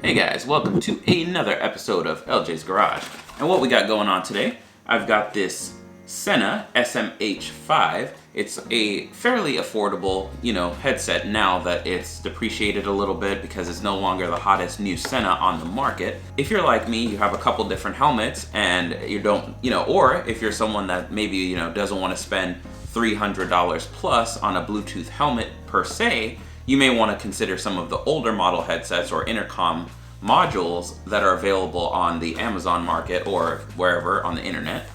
Hey guys, welcome to another episode of Ljs Garage. And what we got going on today, I've got this Sena SMH5. It's a fairly affordable, headset now that it's depreciated a little bit because it's no longer the hottest new Sena on the market. If you're like me, you have a couple different helmets and you don't, or if you're someone that maybe, doesn't want to spend $300 plus on a Bluetooth helmet per se, you may want to consider some of the older model headsets or intercom modules that are available on the Amazon market or wherever on the internet.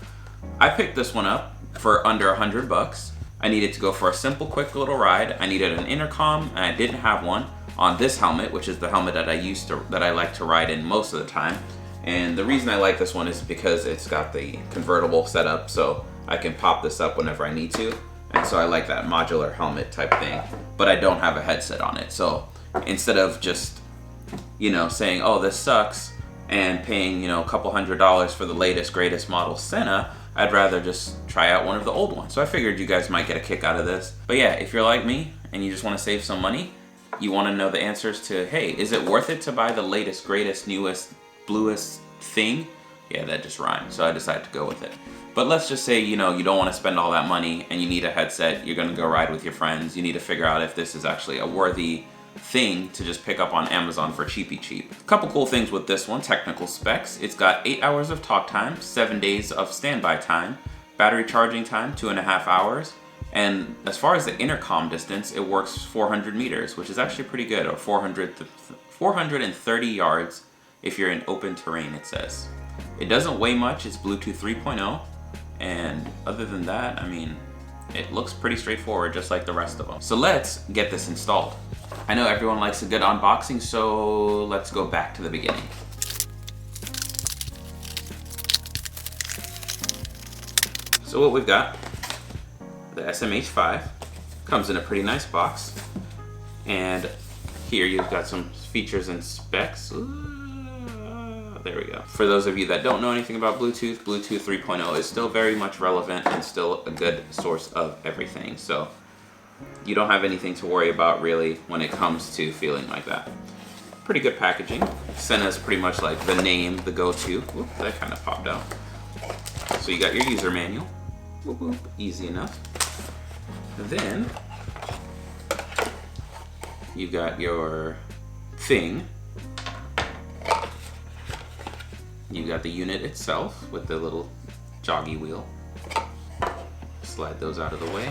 I picked this one up for under $100. I needed to go for a simple, quick little ride. I needed an intercom, and I didn't have one on this helmet, which is the helmet that I like to ride in most of the time. And the reason I like this one is because it's got the convertible setup, so I can pop this up whenever I need to. And so I like that modular helmet type thing, but I don't have a headset on it. So instead of just, saying, oh, this sucks, and paying, a couple $100 for the latest, greatest model Sena, I'd rather just try out one of the old ones. So I figured you guys might get a kick out of this. But yeah, if you're like me and you just want to save some money, you want to know the answers to, hey, is it worth it to buy the latest, greatest, newest, bluest thing? Yeah, that just rhymed. So I decided to go with it. But let's just say, you don't want to spend all that money and you need a headset, you're going to go ride with your friends. You need to figure out if this is actually a worthy thing to just pick up on Amazon for cheapy cheap. A couple cool things with this one, technical specs. It's got 8 hours of talk time, 7 days of standby time, battery charging time, 2.5 hours. And as far as the intercom distance, it works 400 meters, which is actually pretty good, or 430 yards if you're in open terrain, it says. It doesn't weigh much, it's Bluetooth 3.0. And other than that, it looks pretty straightforward, just like the rest of them. So let's get this installed. I know everyone likes a good unboxing, so let's go back to the beginning. So what we've got, the SMH5, comes in a pretty nice box. And here you've got some features and specs. There we go. For those of you that don't know anything about Bluetooth, Bluetooth 3.0 is still very much relevant and still a good source of everything. So you don't have anything to worry about really when it comes to feeling like that. Pretty good packaging. Sena is pretty much like the name, the go-to. Whoop, that kind of popped out. So you got your user manual. Whoop, whoop, easy enough. Then you got your thing. You got the unit itself with the little joggy wheel. Slide those out of the way.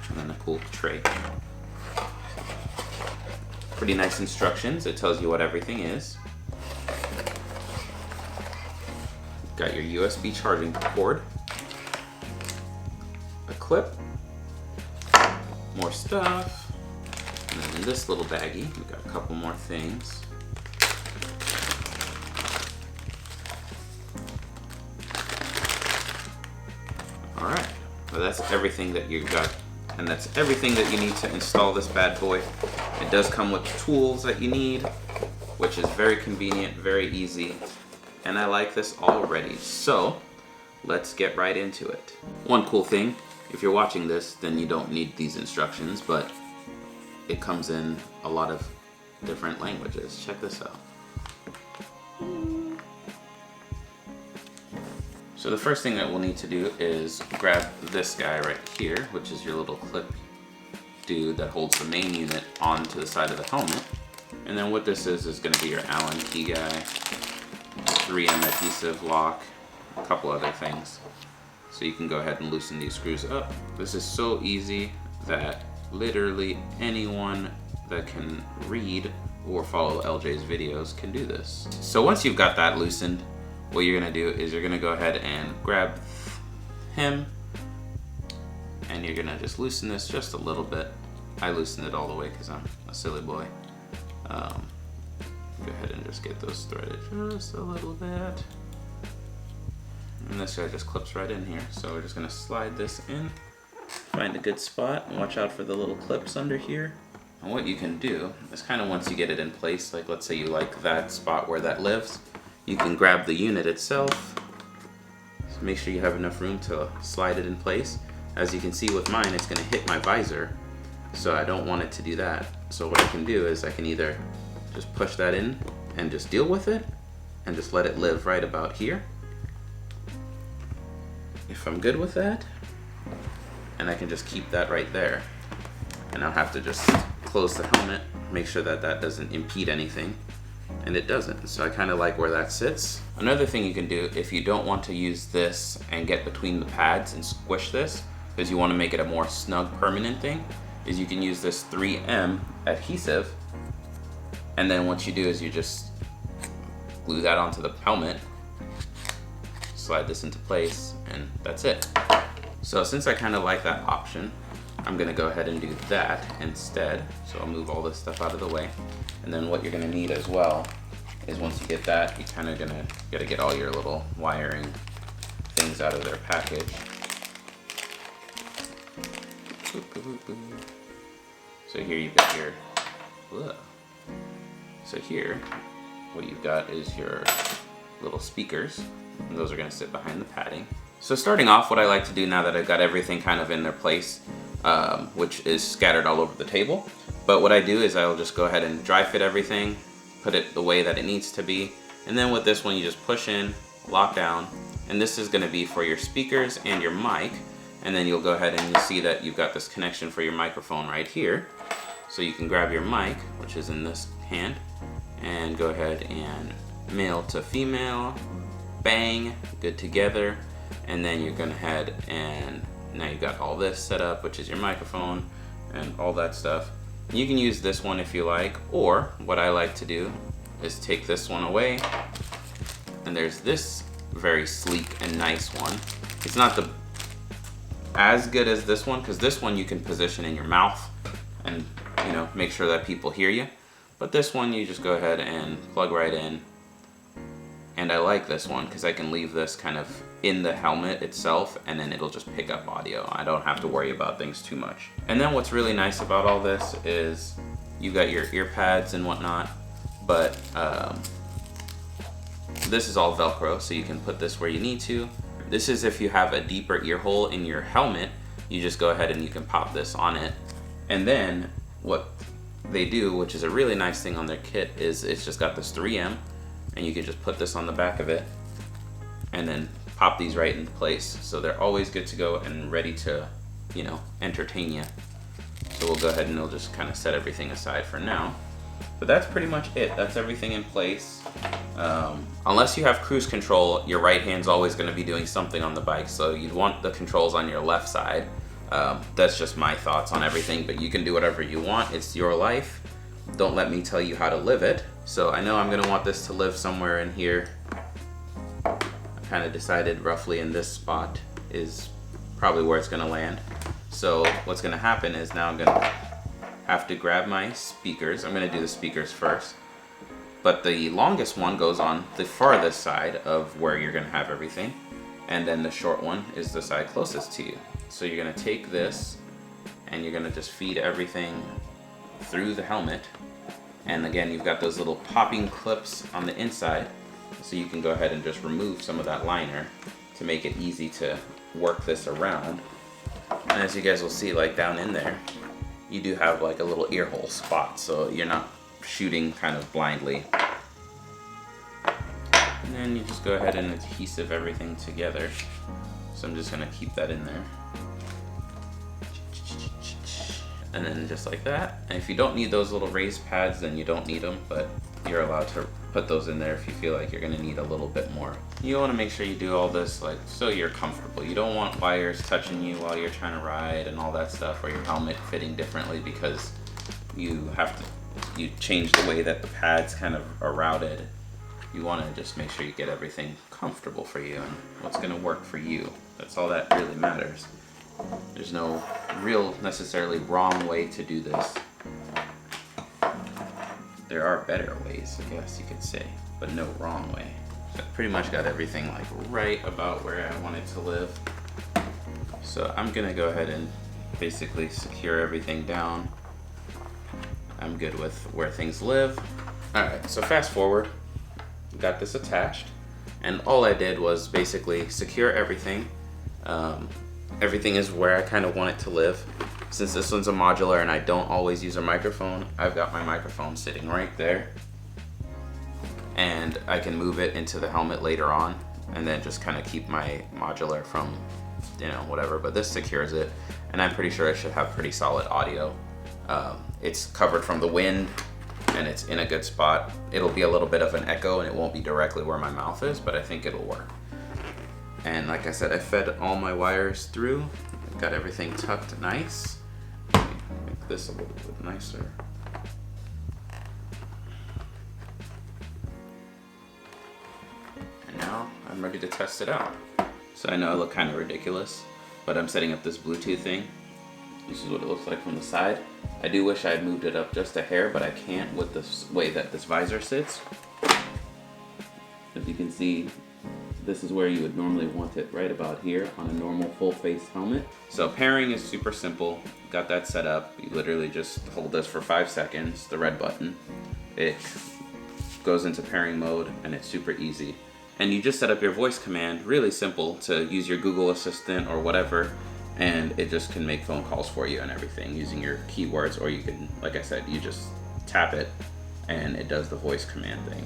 And then a cool tray. Pretty nice instructions. It tells you what everything is. Got your USB charging cord. A clip. More stuff. And then in this little baggie, we got a couple more things. Alright, well that's everything that you got, and that's everything that you need to install this bad boy. It does come with tools that you need, which is very convenient, very easy, and I like this already. So, let's get right into it. One cool thing, if you're watching this, then you don't need these instructions, but it comes in a lot of different languages. Check this out. So the first thing that we'll need to do is grab this guy right here, which is your little clip dude that holds the main unit onto the side of the helmet. And then what this is going to be your Allen key guy, 3M adhesive lock, a couple other things. So you can go ahead and loosen these screws up. This is so easy that literally anyone that can read or follow LJ's videos can do this. So once you've got that loosened, what you're gonna do is you're gonna go ahead and grab him and you're gonna just loosen this just a little bit. I loosened it all the way because I'm a silly boy. Go ahead and just get those threaded just a little bit. And this guy just clips right in here. So we're just gonna slide this in, find a good spot, and watch out for the little clips under here. And what you can do is kind of once you get it in place, like let's say you like that spot where that lives, you can grab the unit itself. So make sure you have enough room to slide it in place. As you can see with mine, it's gonna hit my visor. So I don't want it to do that. So what I can do is I can either just push that in and just deal with it and just let it live right about here. If I'm good with that, and I can just keep that right there, and I'll have to just close the helmet, make sure that that doesn't impede anything, and it doesn't. So I kind of like where that sits. Another thing you can do if you don't want to use this and get between the pads and squish this, because you want to make it a more snug permanent thing, is you can use this 3M adhesive, and then what you do is you just glue that onto the helmet, slide this into place, and that's it. So since I kind of like that option, I'm gonna go ahead and do that instead. So I'll move all this stuff out of the way. And then what you're gonna need as well is once you get that, you kind of gotta get all your little wiring things out of their package. So here you've got your, so here, what you've got is your little speakers, and those are gonna sit behind the padding. So starting off, what I like to do now that I've got everything kind of in their place, which is scattered all over the table, but what I do is I'll just go ahead and dry fit everything, put it the way that it needs to be, and then with this one you just push in, lock down, and this is gonna be for your speakers and your mic, and then you'll go ahead and you'll see that you've got this connection for your microphone right here. So you can grab your mic, which is in this hand, and go ahead and male to female, bang, good together, and then you're gonna head and now you've got all this set up, which is your microphone and all that stuff. You can use this one if you like, or what I like to do is take this one away, and there's this very sleek and nice one. It's not as good as this one, because this one you can position in your mouth and make sure that people hear you. But this one you just go ahead and plug right in. And I like this one because I can leave this kind of in the helmet itself, and then it'll just pick up audio. I don't have to worry about things too much. And then what's really nice about all this is you've got your ear pads and whatnot, but this is all Velcro, so you can put this where you need to. This is if you have a deeper ear hole in your helmet, you just go ahead and you can pop this on it. And then what they do, which is a really nice thing on their kit, is it's just got this 3M, and you can just put this on the back of it and then pop these right into place. So they're always good to go and ready to, entertain you. So we'll go ahead and we'll just kind of set everything aside for now. But that's pretty much it. That's everything in place. Unless you have cruise control, your right hand's always going to be doing something on the bike, so you'd want the controls on your left side. That's just my thoughts on everything, but you can do whatever you want. It's your life. Don't let me tell you how to live it. So I know I'm going to want this to live somewhere in here. I kind of decided roughly in this spot is probably where it's going to land. So what's going to happen is now I'm going to have to grab my speakers. I'm going to do the speakers first. But the longest one goes on the farthest side of where you're going to have everything. And then the short one is the side closest to you. So you're going to take this and you're going to just feed everything through the helmet. And again, you've got those little popping clips on the inside, so you can go ahead and just remove some of that liner to make it easy to work this around. And as you guys will see, like down in there, you do have like a little ear hole spot, so you're not shooting kind of blindly. And then you just go ahead and adhesive everything together. So I'm just gonna keep that in there. And then just like that. And if you don't need those little raised pads, then you don't need them, but you're allowed to put those in there if you feel like you're gonna need a little bit more. You wanna make sure you do all this like so you're comfortable. You don't want wires touching you while you're trying to ride and all that stuff, or your helmet fitting differently because you change the way that the pads kind of are routed. You wanna just make sure you get everything comfortable for you and what's gonna work for you. That's all that really matters. There's no real necessarily wrong way to do this. There are better ways, I guess you could say, but no wrong way. So I pretty much got everything like right about where I want it to live. So I'm gonna go ahead and basically secure everything down. I'm good with where things live. Alright, so fast forward, got this attached, and all I did was basically secure everything. Everything is where I kind of want it to live. Since this one's a modular and I don't always use a microphone, I've got my microphone sitting right there. and I can move it into the helmet later on, and then just kind of keep my modular from, you know, whatever. But this secures it, and I'm pretty sure I should have pretty solid audio. It's covered from the wind, and it's in a good spot. It'll be a little bit of an echo, and it won't be directly where my mouth is, but I think it'll work. And like I said, I fed all my wires through. Got everything tucked nice. Let me make this a little bit nicer. And now I'm ready to test it out. So I know I look kind of ridiculous, but I'm setting up this Bluetooth thing. This is what it looks like from the side. I do wish I had moved it up just a hair, but I can't with the way that this visor sits. As you can see, this is where you would normally want it, right about here on a normal full face helmet. So pairing is super simple. Got that set up. You literally just hold this for 5 seconds, the red button. It goes into pairing mode, and it's super easy. And you just set up your voice command, really simple, to use your Google Assistant or whatever, and it just can make phone calls for you and everything using your keywords, or you can, like I said, you just tap it and it does the voice command thing.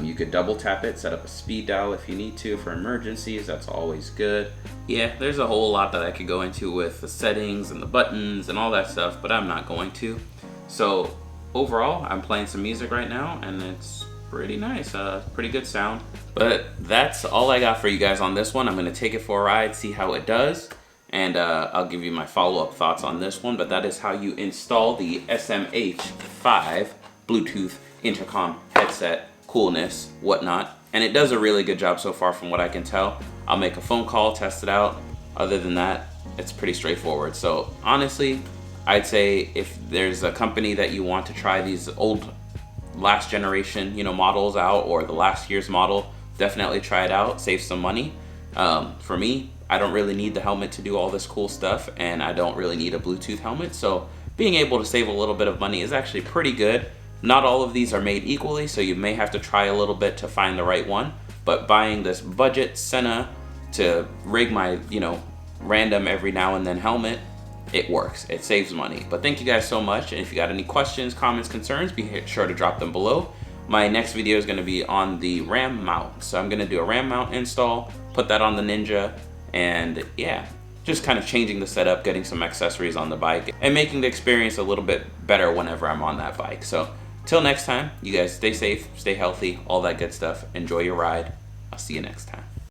You could double tap it, set up a speed dial if you need to for emergencies. That's always good. Yeah, there's a whole lot that I could go into with the settings and the buttons and all that stuff, but I'm not going to. So overall, I'm playing some music right now, and it's pretty nice, pretty good sound. But that's all I got for you guys on this one. I'm gonna take it for a ride, see how it does, and I'll give you my follow-up thoughts on this one. But that is how you install the SMH5 Bluetooth intercom headset. Coolness, whatnot, and it does a really good job so far from what I can tell. I'll make a phone call, test it out. Other than that, it's pretty straightforward. So honestly, I'd say if there's a company that you want to try these old last generation, you know, models out, or the last year's model, definitely try it out, save some money. For me, I don't really need the helmet to do all this cool stuff, and I don't really need a Bluetooth helmet, so being able to save a little bit of money is actually pretty good. Not all of these are made equally, so you may have to try a little bit to find the right one, but buying this budget Sena to rig my, you know, random every now and then helmet, it works, it saves money. But thank you guys so much, and if you got any questions, comments, concerns, be sure to drop them below. My next video is gonna be on the RAM mount, so I'm gonna do a RAM mount install, put that on the Ninja, and yeah, just kind of changing the setup, getting some accessories on the bike, and making the experience a little bit better whenever I'm on that bike. So till next time, you guys stay safe, stay healthy, all that good stuff. Enjoy your ride. I'll see you next time.